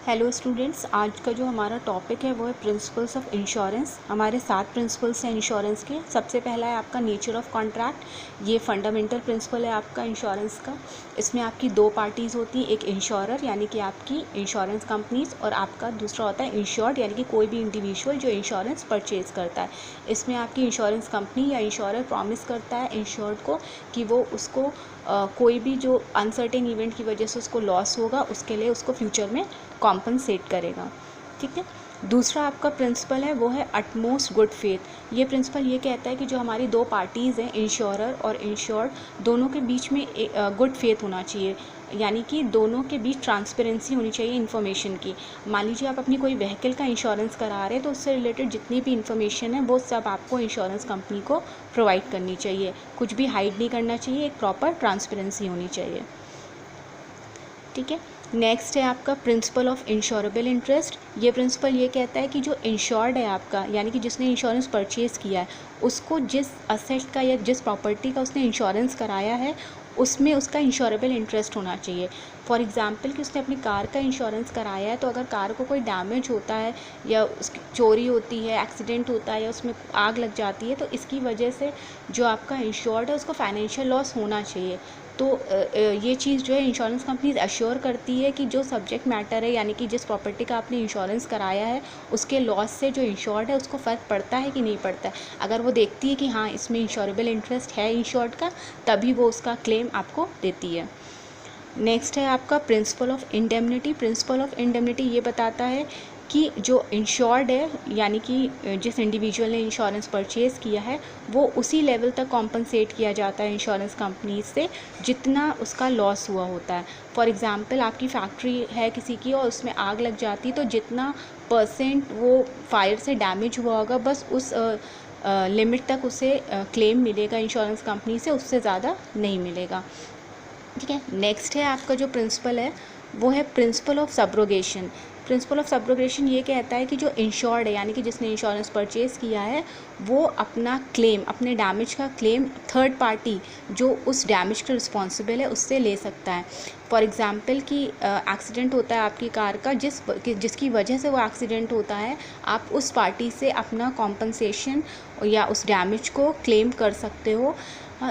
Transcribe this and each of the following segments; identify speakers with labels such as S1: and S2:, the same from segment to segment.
S1: Hello students, आज का जो हमारा टॉपिक है वो है प्रिंसिपल्स ऑफ इंश्योरेंस। हमारे 7 प्रिंसिपल्स हैं इंश्योरेंस के। सबसे पहला है आपका नेचर ऑफ कॉन्ट्रैक्ट। ये फंडामेंटल प्रिंसिपल है आपका इंश्योरेंस का। इसमें आपकी 2 पार्टीज़ होती हैं, एक इंश्योरर यानी कि आपकी इंश्योरेंस कंपनीज, और आपका दूसरा होता है इंश्योर्ड यानी कि कोई भी इंडिविजुअल जो इंश्योरेंस परचेज़ करता है। इसमें आपकी इंश्योरेंस कंपनी या इंश्योरर प्रॉमिस करता है इंश्योर्ड को कि वो उसको कोई भी जो अनसर्टेन इवेंट की वजह से उसको लॉस होगा उसके लिए उसको फ्यूचर में कॉम्पनसेट करेगा। ठीक है। दूसरा आपका प्रिंसिपल है वो है अटमोस्ट गुड फेथ। ये प्रिंसिपल ये कहता है कि जो हमारी 2 पार्टीज़ हैं, इंश्योरर और इंश्योर्ड, दोनों के बीच में गुड फेथ होना चाहिए, यानी कि दोनों के बीच ट्रांसपेरेंसी होनी चाहिए इन्फॉर्मेशन की। मान लीजिए आप अपनी कोई व्हीकल का इंश्योरेंस करा रहे हैं तो उससे रिलेटेड जितनी भी इन्फॉर्मेशन है वो सब आपको इंश्योरेंस कंपनी को प्रोवाइड करनी चाहिए। कुछ भी हाइड नहीं करना चाहिए, एक प्रॉपर ट्रांसपेरेंसी होनी चाहिए। ठीक है। नेक्स्ट है आपका प्रिंसिपल ऑफ इंश्योरेबल इंटरेस्ट। ये प्रिंसिपल ये कहता है कि जो इंश्योर्ड है आपका, यानी कि जिसने इंश्योरेंस परचेज़ किया है, उसको जिस असेट का या जिस प्रॉपर्टी का उसने इंश्योरेंस कराया है उसमें उसका इंश्योरेबल इंटरेस्ट होना चाहिए। फॉर एग्जांपल कि उसने अपनी कार का इंश्योरेंस कराया है, तो अगर कार को कोई डैमेज होता है या उसकी चोरी होती है, एक्सीडेंट होता है या उसमें आग लग जाती है, तो इसकी वजह से जो आपका इंश्योर्ड है उसको फाइनेंशियल लॉस होना चाहिए। तो ये चीज़ जो है इंश्योरेंस कंपनीज अश्योर करती है कि जो सब्जेक्ट मैटर है, यानी कि जिस प्रॉपर्टी का आपने इंश्योरेंस कराया है उसके लॉस से जो इंश्योर्ड है उसको फ़र्क पड़ता है कि नहीं पड़ता है। अगर वो देखती है कि हाँ इसमें इंश्योरेबल इंटरेस्ट है इंश्योर्ड का, तभी वो उसका क्लेम आपको देती है। नेक्स्ट है आपका principle of indemnity. Principle of indemnity ये बताता है कि जो इंश्योर्ड है, यानी कि जिस इंडिविजुअल ने इंश्योरेंस परचेज़ किया है, वो उसी लेवल तक कॉम्पनसेट किया जाता है इंश्योरेंस कंपनी से जितना उसका लॉस हुआ होता है। फॉर एग्ज़ाम्पल आपकी फैक्ट्री है किसी की और उसमें आग लग जाती है, तो जितना % वो फायर से डैमेज हुआ होगा बस उस लिमिट तक उसे क्लेम मिलेगा इंश्योरेंस कंपनी से, उससे ज़्यादा नहीं मिलेगा। ठीक है। नेक्स्ट है आपका जो प्रिंसिपल है वो है principle of subrogation. Principle of subrogation ये कहता है कि जो इंश्योर्ड है, यानी कि जिसने इंश्योरेंस परचेज़ किया है, वो अपना क्लेम, अपने डैमेज का क्लेम थर्ड पार्टी जो उस डैमेज का रिस्पॉन्सिबल है उससे ले सकता है। फॉर एग्ज़ाम्पल कि एक्सीडेंट होता है आपकी कार का, जिसकी वजह से वो एक्सीडेंट होता है, आप उस पार्टी से अपना कॉम्पनसेशन या उस डैमेज को क्लेम कर सकते हो।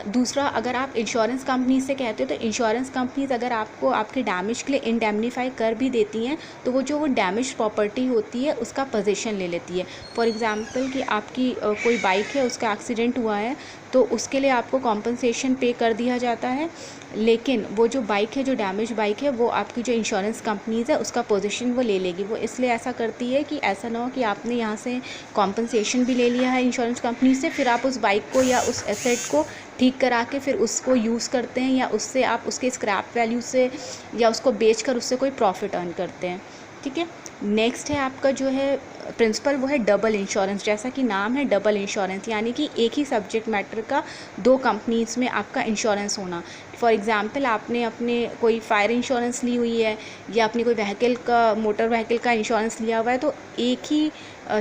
S1: दूसरा, अगर आप इंश्योरेंस कंपनी से कहते हो तो इंश्योरेंस कंपनीज अगर आपको आपके डैमेज के लिए इंडेमनीफाई कर भी देती हैं तो वो डैमेज प्रॉपर्टी होती है उसका पोजीशन ले लेती है। फॉर एग्ज़ाम्पल कि आपकी कोई बाइक है, उसका एक्सीडेंट हुआ है, तो उसके लिए आपको कॉम्पनसेशन पे कर दिया जाता है, लेकिन वो जो बाइक है, जो डैमेज बाइक है, वो आपकी जो इंश्योरेंस कंपनीज़ है उसका पोजीशन वो ले लेगी। वो इसलिए ऐसा करती है कि ऐसा ना हो कि आपने यहाँ से कॉम्पनसेशन भी ले लिया है इंश्योरेंस कंपनी से, फिर आप उस बाइक को या उस एसेट को ठीक करा के फिर उसको यूज़ करते हैं, या उससे आप उसके स्क्रैप वैल्यू से या उसको बेचकर उससे कोई प्रॉफिट अर्न करते हैं। ठीक है। नेक्स्ट है आपका जो है प्रिंसिपल वो है डबल इंश्योरेंस। जैसा कि नाम है डबल इंश्योरेंस, यानी कि एक ही सब्जेक्ट मैटर का 2 कंपनीज़ में आपका इंश्योरेंस होना। फॉर एग्ज़ाम्पल आपने अपने कोई फायर इंश्योरेंस ली हुई है या अपनी कोई व्हीकल का, मोटर व्हीकल का इंश्योरेंस लिया हुआ है, तो एक ही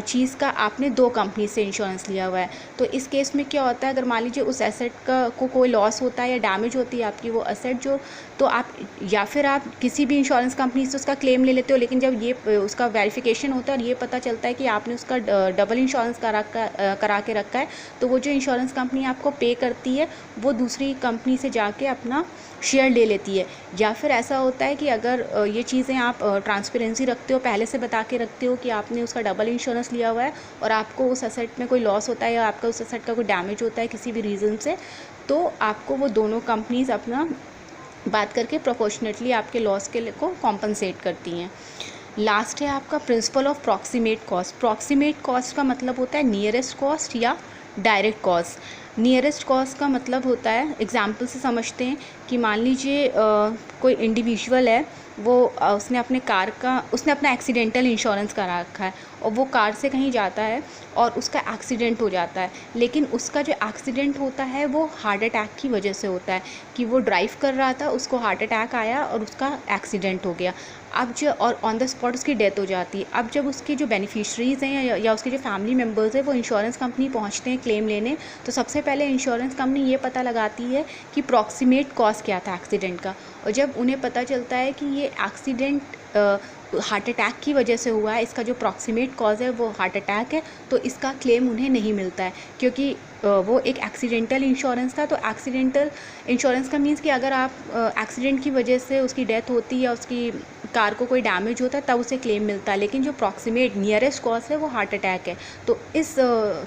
S1: चीज़ का आपने 2 कंपनी से इंश्योरेंस लिया हुआ है। तो इस केस में क्या होता है, अगर मान लीजिए उस एसेट को कोई लॉस होता है या डैमेज होती है आपकी वो एसेट जो, तो आप या फिर आप किसी भी इंश्योरेंस कंपनी से उसका क्लेम ले लेते हो, लेकिन जब ये उसका वेरिफिकेशन होता है और ये पता चलता है कि आपने उसका डबल इंश्योरेंस करा के रखा है, तो वो जो इंश्योरेंस कंपनी आपको पे करती है वो दूसरी कंपनी से जाके अपना शेयर ले लेती है। या फिर ऐसा होता है कि अगर ये चीज़ें आप ट्रांसपेरेंसी रखते हो, पहले से बता के रखते हो कि आपने उसका डबल इंश्योरेंस लिया हुआ है और आपको उस एसेट में कोई लॉस होता है या आपका उस एसेट का कोई डैमेज होता है किसी भी रीज़न से, तो आपको वो दोनों कंपनीज अपना बात करके प्रोपोर्शनेटली आपके लॉस के लिए को कॉम्पनसेट करती हैं। लास्ट है आपका principle of proximate cost. Proximate cost का मतलब होता है नियरेस्ट कॉस्ट या डायरेक्ट कॉस्ट। नियरेस्ट कॉस्ट का मतलब होता है, एग्जाम्पल से समझते हैं कि मान लीजिए कोई इंडिविजुअल है, वो उसने अपना एक्सीडेंटल इंश्योरेंस करा रखा है और वो कार से कहीं जाता है और उसका एक्सीडेंट हो जाता है, लेकिन उसका जो एक्सीडेंट होता है वो हार्ट अटैक की वजह से होता है कि वो ड्राइव कर रहा था, उसको हार्ट अटैक आया और उसका एक्सीडेंट हो गया। अब जो और ऑन द स्पॉट उसकी डेथ हो जाती है। अब जब उसके जो बेनिफिशरीज़ हैं या उसके जो फैमिली मेम्बर्स हैं वो इंश्योरेंस कंपनी पहुंचते हैं क्लेम लेने, तो सबसे पहले इंश्योरेंस कंपनी ये पता लगाती है कि प्रॉक्सिमेट कॉस्ट क्या था एक्सीडेंट का, और जब उन्हें पता चलता है कि ये एक्सीडेंट हार्ट अटैक की वजह से हुआ है, इसका जो प्रॉक्सिमेट कॉज है वो हार्ट अटैक है, तो इसका क्लेम उन्हें नहीं मिलता है, क्योंकि वो एक एक्सीडेंटल इंश्योरेंस था। तो एक्सीडेंटल इंश्योरेंस का मीन्स कि अगर आप एक्सीडेंट की वजह से उसकी डेथ होती है या उसकी कार को कोई डैमेज होता है तब उसे क्लेम मिलता है, लेकिन जो प्रॉक्सिमेट नियरेस्ट कॉज है वो हार्ट अटैक है, तो इस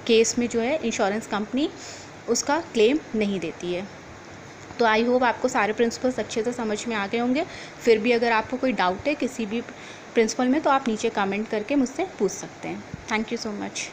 S1: केस में जो है इंश्योरेंस कंपनी उसका क्लेम नहीं देती है। तो आई होप आपको सारे प्रिंसिपल्स अच्छे से समझ में आ गए होंगे। फिर भी अगर आपको कोई डाउट है किसी भी प्रिंसिपल में तो आप नीचे कमेंट करके मुझसे पूछ सकते हैं। Thank you so much.